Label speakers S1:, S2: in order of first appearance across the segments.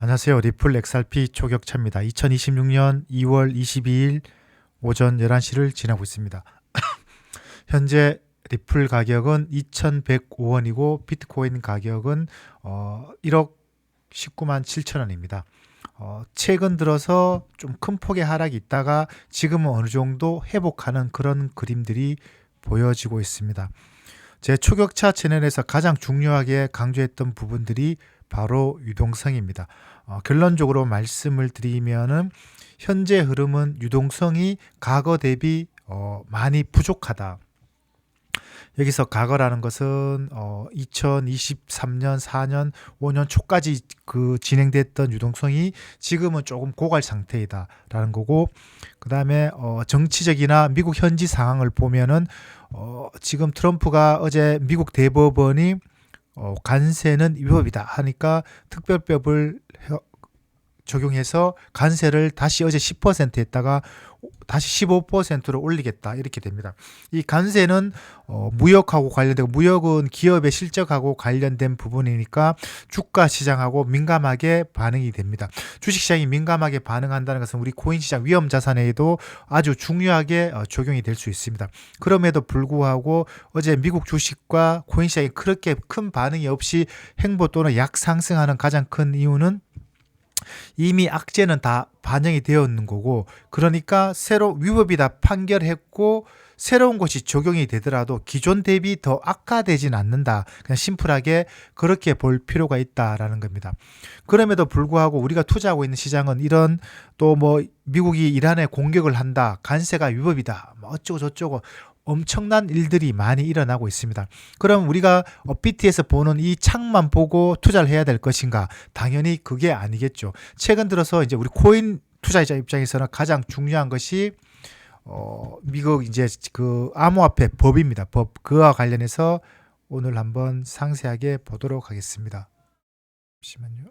S1: 안녕하세요. 리플 XRP 초격차입니다. 2026년 2월 22일 오전 11시를 지나고 있습니다. 현재 리플 가격은 2,105원이고 비트코인 가격은 1억 19만 7천 원입니다. 최근 들어서 좀 큰 폭의 하락이 있다가 지금은 어느 정도 회복하는 그런 그림들이 보여지고 있습니다. 제 초격차 채널에서 가장 중요하게 강조했던 부분들이 바로 유동성입니다. 결론적으로 말씀을 드리면은 현재 흐름은 유동성이 과거 대비 많이 부족하다. 여기서 과거라는 것은 2023년, 4년, 5년 초까지 그 진행됐던 유동성이 지금은 조금 고갈 상태이다라는 거고, 그 다음에 정치적이나 미국 현지 상황을 보면은 지금 트럼프가 어제 미국 대법원이 관세는 위법이다 하니까 특별법을 적용해서 관세를 다시 어제 10% 했다가 다시 15%로 올리겠다 이렇게 됩니다. 이 관세는 무역하고 관련되고, 무역은 기업의 실적하고 관련된 부분이니까 주가 시장하고 민감하게 반응이 됩니다. 주식시장이 민감하게 반응한다는 것은 우리 코인시장 위험자산에도 아주 중요하게 적용이 될 수 있습니다. 그럼에도 불구하고 어제 미국 주식과 코인시장이 그렇게 큰 반응이 없이 횡보 또는 약상승하는 가장 큰 이유는 이미 악재는 다 반영이 되어 있는 거고, 그러니까 새로 위법이다 판결했고 새로운 것이 적용이 되더라도 기존 대비 더 악화되진 않는다. 그냥 심플하게 그렇게 볼 필요가 있다라는 겁니다. 그럼에도 불구하고 우리가 투자하고 있는 시장은 이런, 또 뭐 미국이 이란에 공격을 한다, 관세가 위법이다, 뭐 어쩌고 저쩌고 엄청난 일들이 많이 일어나고 있습니다. 그럼 우리가 업비트에서 보는 이 창만 보고 투자를 해야 될 것인가? 당연히 그게 아니겠죠. 최근 들어서 이제 우리 코인 투자자 입장에서는 가장 중요한 것이 미국 이제 그 암호화폐 법입니다. 법, 그와 관련해서 오늘 한번 상세하게 보도록 하겠습니다. 잠시만요.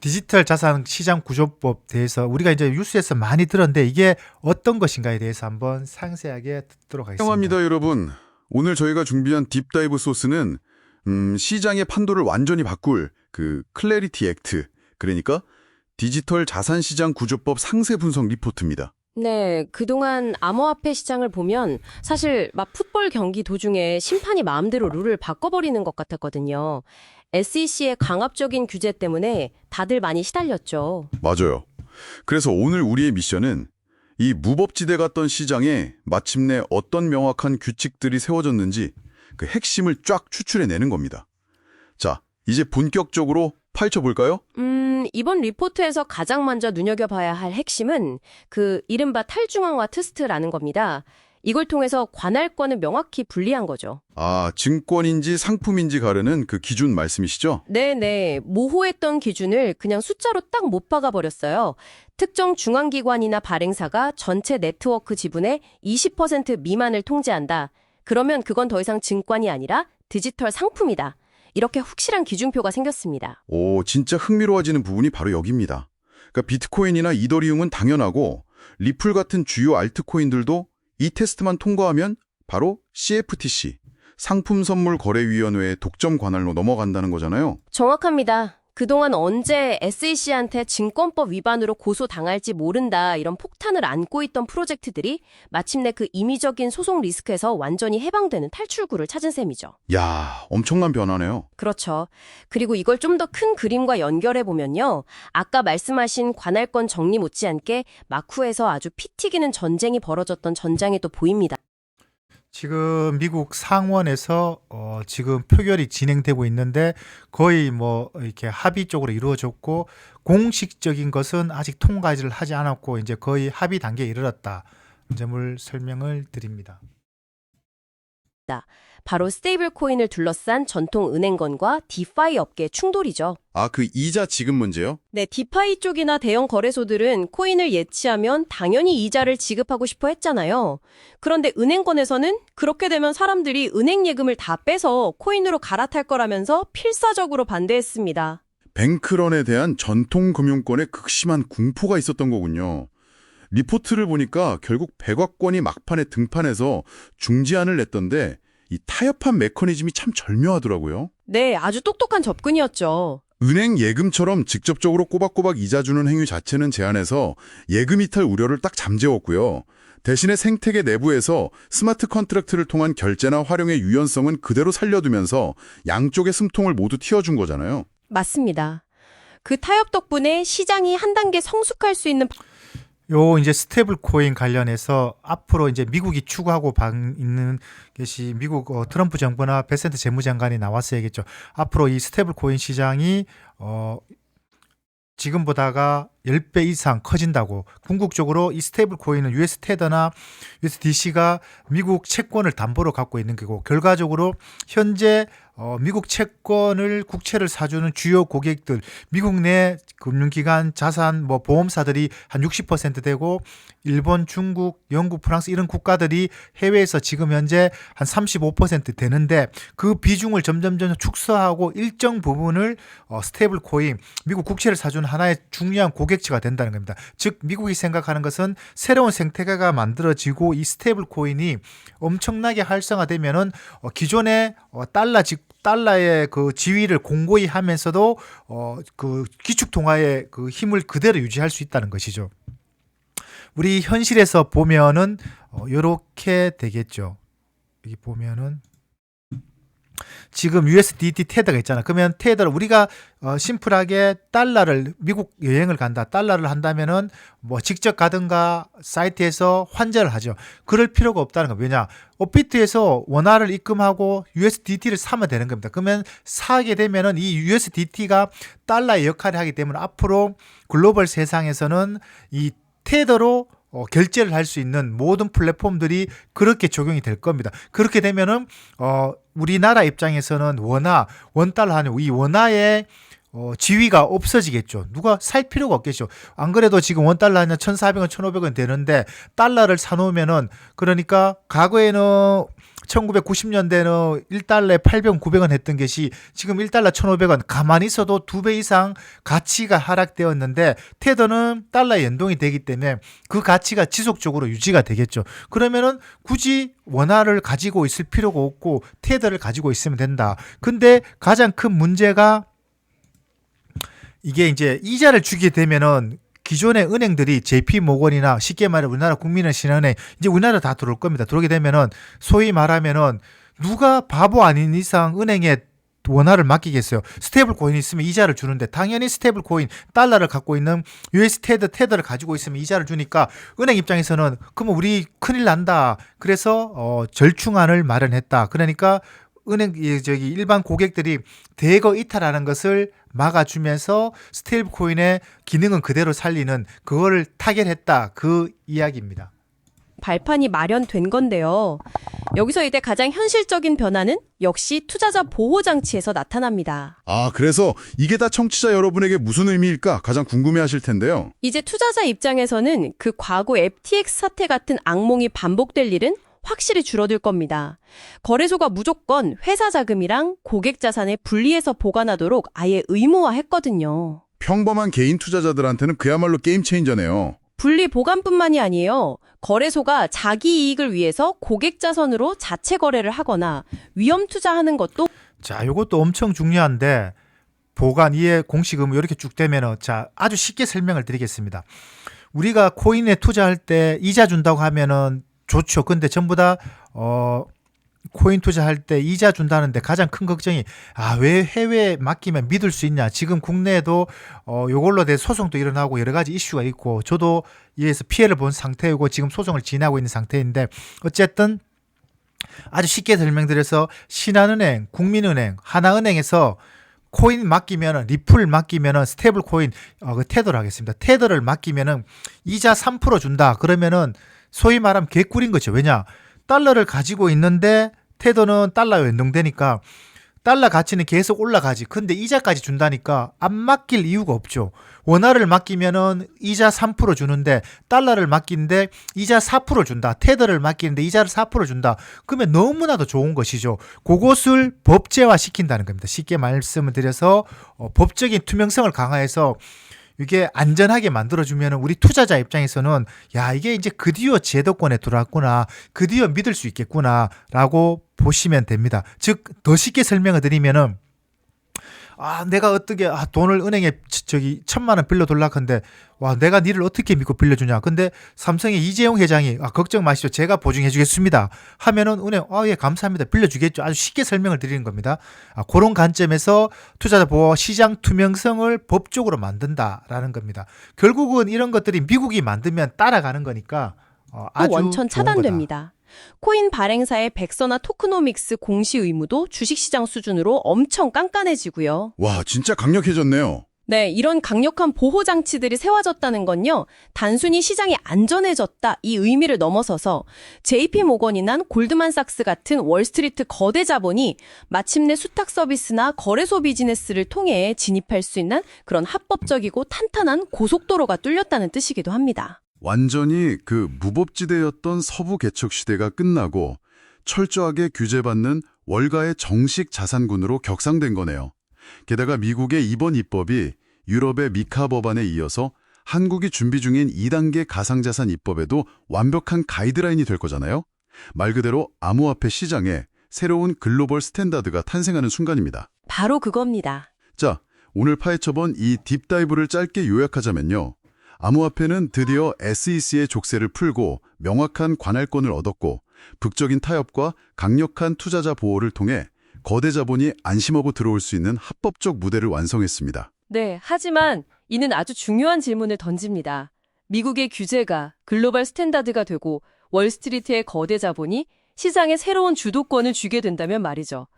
S1: 디지털 자산 시장 구조법 대해서 우리가 이제 뉴스에서 많이 들었는데 이게 어떤 것인가에 대해서 한번 상세하게 듣도록 하겠습니다.
S2: 환영합니다, 여러분. 오늘 저희가 준비한 딥다이브 소스는 시장의 판도를 완전히 바꿀 그 클래리티 액트, 그러니까 디지털 자산 시장 구조법 상세 분석 리포트입니다.
S3: 네, 그동안 암호화폐 시장을 보면 사실 막 풋볼 경기 도중에 심판이 마음대로 룰을 바꿔버리는 것 같았거든요. SEC의 강압적인 규제 때문에 다들 많이 시달렸죠.
S2: 맞아요. 그래서 오늘 우리의 미션은 이 무법지대 같던 시장에 마침내 어떤 명확한 규칙들이 세워졌는지 그 핵심을 쫙 추출해내는 겁니다. 자, 이제 본격적으로 파헤쳐볼까요?
S3: 이번 리포트에서 가장 먼저 눈여겨봐야 할 핵심은 그 이른바 탈중앙화 트스트라는 겁니다. 이걸 통해서 관할권을 명확히 분리한 거죠.
S2: 아, 증권인지 상품인지 가르는 그 기준 말씀이시죠?
S3: 네네. 모호했던 기준을 그냥 숫자로 딱 못 박아버렸어요. 특정 중앙기관이나 발행사가 전체 네트워크 지분의 20% 미만을 통제한다. 그러면 그건 더 이상 증권이 아니라 디지털 상품이다. 이렇게 확실한 기준표가 생겼습니다.
S2: 오, 진짜 흥미로워지는 부분이 바로 여기입니다. 그러니까 비트코인이나 이더리움은 당연하고 리플 같은 주요 알트코인들도 이 테스트만 통과하면 바로 CFTC, 상품선물거래위원회의 독점 관할로 넘어간다는 거잖아요.
S3: 정확합니다. 그동안 언제 SEC한테 증권법 위반으로 고소당할지 모른다 이런 폭탄을 안고 있던 프로젝트들이 마침내 그 임의적인 소송 리스크에서 완전히 해방되는 탈출구를 찾은 셈이죠.
S2: 야, 엄청난 변화네요.
S3: 그렇죠. 그리고 이걸 좀 더 큰 그림과 연결해 보면요. 아까 말씀하신 관할권 정리 못지않게 마쿠에서 아주 피 튀기는 전쟁이 벌어졌던 전장이 또 보입니다.
S1: 지금 미국 상원에서 지금 표결이 진행되고 있는데 거의 뭐 이렇게 합의 쪽으로 이루어졌고, 공식적인 것은 아직 통과를 하지 않았고 이제 거의 합의 단계에 이르렀다 점을 설명을 드립니다.
S3: 바로 스테이블 코인을 둘러싼 전통 은행권과 디파이 업계의 충돌이죠.
S2: 아, 그 이자 지급 문제요?
S3: 네, 디파이 쪽이나 대형 거래소들은 코인을 예치하면 당연히 이자를 지급하고 싶어 했잖아요. 그런데 은행권에서는 그렇게 되면 사람들이 은행 예금을 다 빼서 코인으로 갈아탈 거라면서 필사적으로 반대했습니다.
S2: 뱅크런에 대한 전통 금융권의 극심한 공포가 있었던 거군요. 리포트를 보니까 결국 백악관이 막판에 등판해서 중지안을 냈던데 이 타협한 메커니즘이 참 절묘하더라고요.
S3: 네, 아주 똑똑한 접근이었죠.
S2: 은행 예금처럼 직접적으로 꼬박꼬박 이자 주는 행위 자체는 제한해서 예금 이탈 우려를 딱 잠재웠고요. 대신에 생태계 내부에서 스마트 컨트랙트를 통한 결제나 활용의 유연성은 그대로 살려두면서 양쪽의 숨통을 모두 틔워준 거잖아요.
S3: 맞습니다. 그 타협 덕분에 시장이 한 단계 성숙할 수 있는
S1: 요 이제 스테이블 코인 관련해서 앞으로 이제 미국이 추구하고 있는 것이 미국 트럼프 정부나 베센트 재무장관이 나왔어야겠죠. 앞으로 이 스테이블 코인 시장이 지금보다가 10배 이상 커진다고. 궁극적으로 이 스테이블 코인은 US 테더나 USDC가 미국 채권을 담보로 갖고 있는 거고, 결과적으로 현재 미국 채권을 국채를 사주는 주요 고객들, 미국 내 금융기관, 자산, 보험사들이 한 60% 되고, 일본, 중국, 영국, 프랑스 이런 국가들이 해외에서 지금 현재 한 35% 되는데, 그 비중을 점점 축소하고 일정 부분을 스테이블 코인, 미국 국채를 사주는 하나의 중요한 고객지가 된다는 겁니다. 즉 미국이 생각하는 것은 새로운 생태계가 만들어지고 이 스테이블 코인이 엄청나게 활성화되면은 기존의 달러의 그 지위를 공고히 하면서도 그 기축 통화의 그 힘을 그대로 유지할 수 있다는 것이죠. 우리 현실에서 보면은 요렇게 되겠죠. 여기 보면은 지금 USDT 테더가 있잖아. 그러면 테더를 우리가 심플하게 달러를 미국 여행을 간다. 달러를 한다면은 직접 가든가 사이트에서 환전을 하죠. 그럴 필요가 없다는 거. 왜냐? 업비트에서 원화를 입금하고 USDT를 사면 되는 겁니다. 그러면 사게 되면은 이 USDT가 달러의 역할을 하기 때문에 앞으로 글로벌 세상에서는 이 테더로 결제를 할 수 있는 모든 플랫폼들이 그렇게 적용이 될 겁니다. 그렇게 되면은 우리나라 입장에서는 원달러 하는 이 원화의 지위가 없어지겠죠. 누가 살 필요가 없겠죠. 안 그래도 지금 원달러 하면 1,400원, 1,500원 되는데 달러를 사놓으면은, 그러니까 과거에는 1990년대는 1달러에 800원, 900원 했던 것이 지금 1달러 1,500원, 가만히 있어도 2배 이상 가치가 하락되었는데, 테더는 달러 연동이 되기 때문에 그 가치가 지속적으로 유지가 되겠죠. 그러면은 굳이 원화를 가지고 있을 필요가 없고 테더를 가지고 있으면 된다. 근데 가장 큰 문제가 이게 이제 이자를 주게 되면은 기존의 은행들이 JP모건이나 쉽게 말해 우리나라 국민은행신한은행, 이제 우리나라 다 들어올 겁니다. 들어오게 되면은 소위 말하면은 누가 바보 아닌 이상 은행에 원화를 맡기겠어요. 스테이블 코인이 있으면 이자를 주는데, 당연히 스테이블 코인 달러를 갖고 있는 US 테더를 가지고 있으면 이자를 주니까 은행 입장에서는 그러면 우리 큰일 난다. 그래서 절충안을 마련했다. 그러니까 은행 일반 고객들이 대거 이탈하는 것을 막아주면서 스테이블 코인의 기능은 그대로 살리는 그거를 타결했다, 그 이야기입니다.
S3: 발판이 마련된 건데요. 여기서 이제 가장 현실적인 변화는 역시 투자자 보호 장치에서 나타납니다.
S2: 그래서 이게 다 청취자 여러분에게 무슨 의미일까 가장 궁금해하실 텐데요.
S3: 이제 투자자 입장에서는 그 과거 FTX 사태 같은 악몽이 반복될 일은 확실히 줄어들 겁니다. 거래소가 무조건 회사 자금이랑 고객 자산을 분리해서 보관하도록 아예 의무화했거든요.
S2: 평범한 개인 투자자들한테는 그야말로 게임 체인저네요.
S3: 분리 보관뿐만이 아니에요. 거래소가 자기 이익을 위해서 고객 자산으로 자체 거래를 하거나 위험 투자하는 것도.
S1: 자, 이것도 엄청 중요한데, 보관 이해 공식은 이렇게 쭉 되면은, 자, 아주 쉽게 설명을 드리겠습니다. 우리가 코인에 투자할 때 이자 준다고 하면은 좋죠. 근데 전부 다 코인 투자할 때 이자 준다는데 가장 큰 걱정이 왜 해외에 맡기면 믿을 수 있냐. 지금 국내에도 요걸로 대해 소송도 일어나고 여러 가지 이슈가 있고, 저도 이에서 피해를 본 상태이고 지금 소송을 진행하고 있는 상태인데, 어쨌든 아주 쉽게 설명드려서 신한은행, 국민은행, 하나은행에서 코인 맡기면은, 리플 맡기면은 스테이블 코인 그 테더를 하겠습니다. 테더를 맡기면은 이자 3% 준다. 그러면은 소위 말하면 개꿀인 거죠. 왜냐? 달러를 가지고 있는데 테더는 달러에 연동되니까 달러 가치는 계속 올라가지. 근데 이자까지 준다니까 안 맡길 이유가 없죠. 원화를 맡기면은 이자 3% 주는데 달러를 맡기는데 이자 4% 준다. 테더를 맡기는데 이자를 4% 준다. 그러면 너무나도 좋은 것이죠. 그것을 법제화 시킨다는 겁니다. 쉽게 말씀을 드려서 법적인 투명성을 강화해서 이게 안전하게 만들어주면 우리 투자자 입장에서는 이게 이제 드디어 제도권에 들어왔구나, 드디어 믿을 수 있겠구나 라고 보시면 됩니다. 즉 더 쉽게 설명을 드리면은 내가 어떻게 돈을 은행에 저기 1,000만 원 빌려달라고 하는데 내가 니를 어떻게 믿고 빌려주냐. 근데 삼성의 이재용 회장이 걱정 마시죠. 제가 보증해 주겠습니다. 하면은 은행 예 감사합니다. 빌려주겠죠. 아주 쉽게 설명을 드리는 겁니다. 그런 관점에서 투자자 보호 시장 투명성을 법적으로 만든다라는 겁니다. 결국은 이런 것들이 미국이 만들면 따라가는 거니까 아주
S3: 원천
S1: 좋은 거다.
S3: 차단됩니다. 코인 발행사의 백서나 토크노믹스 공시 의무도 주식시장 수준으로 엄청 깐깐해지고요.
S2: 와, 진짜 강력해졌네요.
S3: 네, 이런 강력한 보호 장치들이 세워졌다는 건요. 단순히 시장이 안전해졌다 이 의미를 넘어서서 JP 모건이나 골드만삭스 같은 월스트리트 거대 자본이 마침내 수탁 서비스나 거래소 비즈니스를 통해 진입할 수 있는 그런 합법적이고 탄탄한 고속도로가 뚫렸다는 뜻이기도 합니다.
S2: 완전히 그 무법지대였던 서부 개척 시대가 끝나고 철저하게 규제받는 월가의 정식 자산군으로 격상된 거네요. 게다가 미국의 이번 입법이 유럽의 미카 법안에 이어서 한국이 준비 중인 2단계 가상자산 입법에도 완벽한 가이드라인이 될 거잖아요. 말 그대로 암호화폐 시장에 새로운 글로벌 스탠다드가 탄생하는 순간입니다.
S3: 바로 그겁니다.
S2: 자, 오늘 파헤쳐본 이 딥다이브를 짧게 요약하자면요. 암호화폐는 드디어 SEC의 족쇄를 풀고 명확한 관할권을 얻었고 북적인 타협과 강력한 투자자 보호를 통해 거대 자본이 안심하고 들어올 수 있는 합법적 무대를 완성했습니다.
S3: 네, 하지만 이는 아주 중요한 질문을 던집니다. 미국의 규제가 글로벌 스탠다드가 되고 월스트리트의 거대 자본이 시장에 새로운 주도권을 쥐게 된다면 말이죠.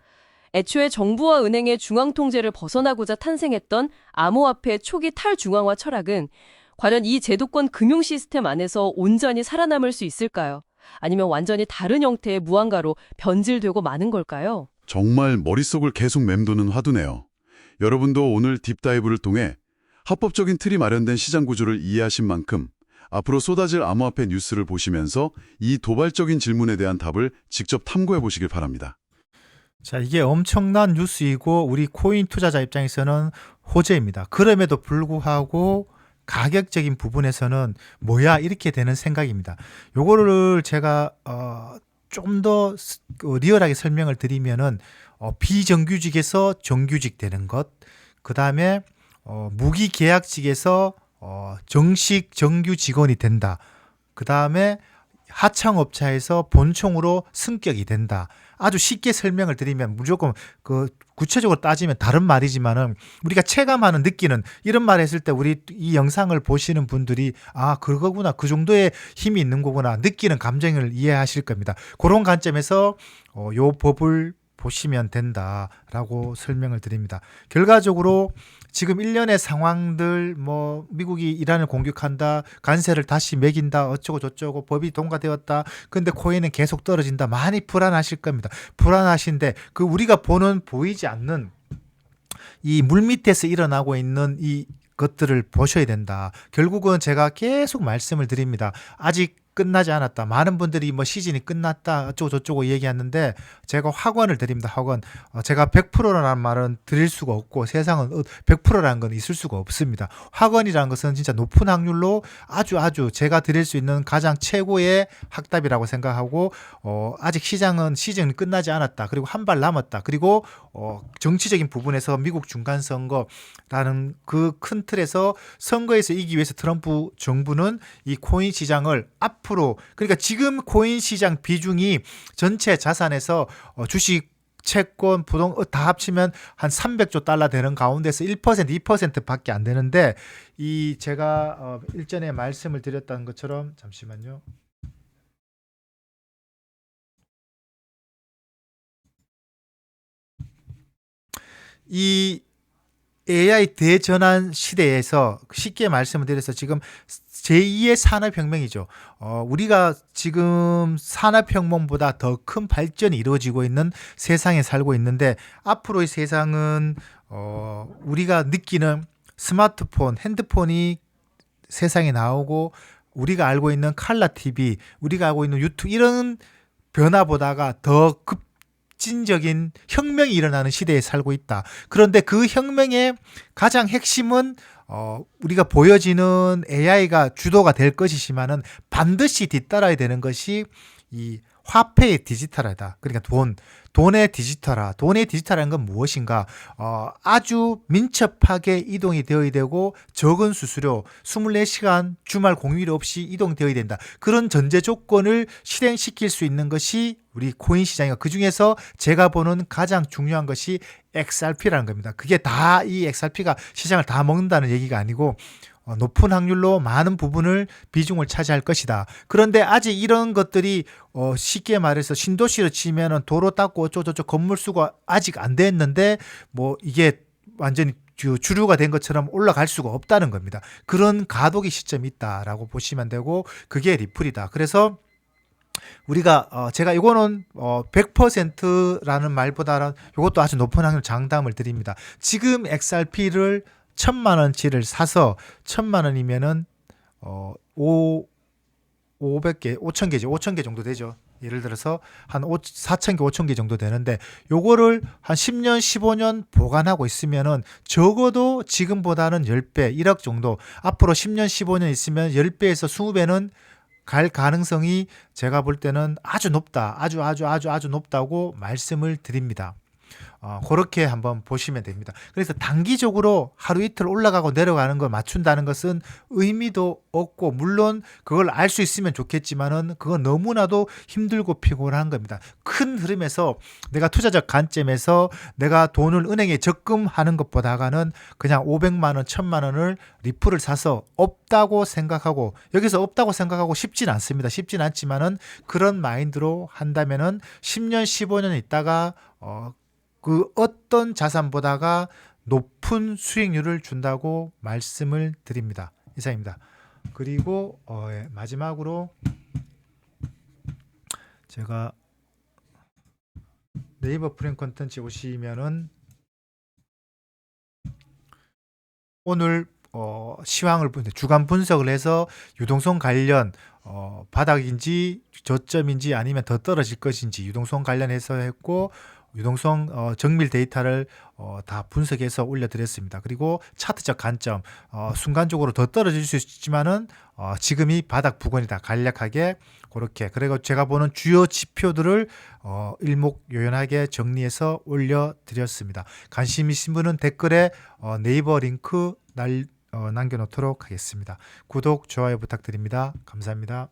S3: 애초에 정부와 은행의 중앙 통제를 벗어나고자 탄생했던 암호화폐 초기 탈중앙화 철학은 과연 이 제도권 금융 시스템 안에서 온전히 살아남을 수 있을까요? 아니면 완전히 다른 형태의 무한가로 변질되고 마는 걸까요?
S2: 정말 머릿속을 계속 맴도는 화두네요. 여러분도 오늘 딥다이브를 통해 합법적인 틀이 마련된 시장 구조를 이해하신 만큼 앞으로 쏟아질 암호화폐 뉴스를 보시면서 이 도발적인 질문에 대한 답을 직접 탐구해 보시길 바랍니다.
S1: 자, 이게 엄청난 뉴스이고 우리 코인 투자자 입장에서는 호재입니다. 그럼에도 불구하고 가격적인 부분에서는 뭐야 이렇게 되는 생각입니다. 요거를 제가 좀 더 리얼하게 설명을 드리면은 비정규직에서 정규직 되는 것, 그 다음에 무기계약직에서 정식 정규 직원이 된다. 그 다음에 하청업체에서 본총으로 승격이 된다. 아주 쉽게 설명을 드리면 무조건 구체적으로 따지면 다른 말이지만은 우리가 체감하는 느끼는 이런 말 했을 때 우리 이 영상을 보시는 분들이 그거구나. 그 정도의 힘이 있는 거구나. 느끼는 감정을 이해하실 겁니다. 그런 관점에서 요 법을 보시면 된다라고 설명을 드립니다. 결과적으로 지금 일련의 상황들 미국이 이란을 공격한다, 관세를 다시 매긴다, 어쩌고 저쩌고 법이 통과되었다. 근데 코인은 계속 떨어진다. 많이 불안하실 겁니다. 불안하신데 우리가 보이지 않는 이 물밑에서 일어나고 있는 이 것들을 보셔야 된다. 결국은 제가 계속 말씀을 드립니다. 아직 끝나지 않았다. 많은 분들이 시즌이 끝났다 어쩌고 저쩌고 얘기하는데 제가 확언을 드립니다. 확언. 제가 100%라는 말은 드릴 수가 없고 세상은 100%라는 건 있을 수가 없습니다. 확언이라는 것은 진짜 높은 확률로 아주 제가 드릴 수 있는 가장 최고의 확답이라고 생각하고 아직 시즌이 끝나지 않았다. 그리고 한 발 남았다. 그리고 정치적인 부분에서 미국 중간선거라는 그 큰 틀에서 선거에서 이기기 위해서 트럼프 정부는 이 코인 시장을 앞으로 그러니까 지금 코인 시장 비중이 전체 자산에서 주식, 채권, 부동 다 합치면 한 300조 달러 되는 가운데서 1%, 2%밖에 안 되는데 이 제가 일전에 말씀을 드렸던 것처럼 잠시만요. 이 AI 대전환 시대에서 쉽게 말씀을 드려서 지금 제2의 산업혁명이죠. 우리가 지금 산업혁명보다 더 큰 발전이 이루어지고 있는 세상에 살고 있는데 앞으로의 세상은 우리가 느끼는 스마트폰, 핸드폰이 세상에 나오고 우리가 알고 있는 칼라 TV, 우리가 알고 있는 유튜브 이런 변화보다가 더 급진적인 혁명이 일어나는 시대에 살고 있다. 그런데 그 혁명의 가장 핵심은 우리가 보여지는 AI가 주도가 될 것이지만은 반드시 뒤따라야 되는 것이 이 화폐의 디지털화다. 그러니까 돈의 디지털화. 돈의 디지털화는 건 무엇인가? 아주 민첩하게 이동이 되어야 되고 적은 수수료, 24시간 주말 공휴일 없이 이동되어야 된다. 그런 전제 조건을 실행시킬 수 있는 것이 우리 코인 시장이고, 그중에서 제가 보는 가장 중요한 것이 XRP라는 겁니다. 그게 다 이 XRP가 시장을 다 먹는다는 얘기가 아니고 높은 확률로 많은 부분을 비중을 차지할 것이다. 그런데 아직 이런 것들이 쉽게 말해서 신도시로 치면은 도로 닦고 어쩌고저쩌고 건물 수가 아직 안 됐는데 뭐 이게 완전히 주류가 된 것처럼 올라갈 수가 없다는 겁니다. 그런 가독의 시점이 있다라고 보시면 되고, 그게 리플이다. 그래서 우리가 제가 이거는 100%라는 말보다는 이것도 아주 높은 확률 장담을 드립니다. 지금 XRP를 1,000만 원치를 사서 1,000만 원이면은 500개, 5,000개죠. 5,000개 정도 되죠. 예를 들어서 한 4,000개, 5,000개 정도 되는데 요거를 한 10년, 15년 보관하고 있으면은 적어도 지금보다는 10배, 1억 정도, 앞으로 10년, 15년 있으면 10배에서 20배는 갈 가능성이 제가 볼 때는 아주 높다. 아주 높다고 말씀을 드립니다. 그렇게 한번 보시면 됩니다. 그래서 단기적으로 하루 이틀 올라가고 내려가는 걸 맞춘다는 것은 의미도 없고, 물론 그걸 알 수 있으면 좋겠지만은 그건 너무나도 힘들고 피곤한 겁니다. 큰 흐름에서 내가 투자적 관점에서 내가 돈을 은행에 적금하는 것보다는 그냥 500만 원, 1,000만 원을 리플을 사서 없다고 생각하고, 여기서 없다고 생각하고 쉽진 않습니다. 쉽진 않지만은 그런 마인드로 한다면은 10년, 15년 있다가 그 어떤 자산보다가 높은 수익률을 준다고 말씀을 드립니다. 이상입니다. 그리고 마지막으로 제가 네이버 프렌 컨텐츠 오시면은 오늘 시황을 주간 분석을 해서 유동성 관련 바닥인지 저점인지 아니면 더 떨어질 것인지 유동성 관련해서 했고, 유동성 정밀 데이터를 다 분석해서 올려드렸습니다. 그리고 차트적 관점, 순간적으로 더 떨어질 수 있지만은 지금이 바닥 부근이다. 간략하게 그렇게, 그리고 제가 보는 주요 지표들을 일목요연하게 정리해서 올려드렸습니다. 관심 있으신 분은 댓글에 네이버 링크 남겨놓도록 하겠습니다. 구독, 좋아요 부탁드립니다. 감사합니다.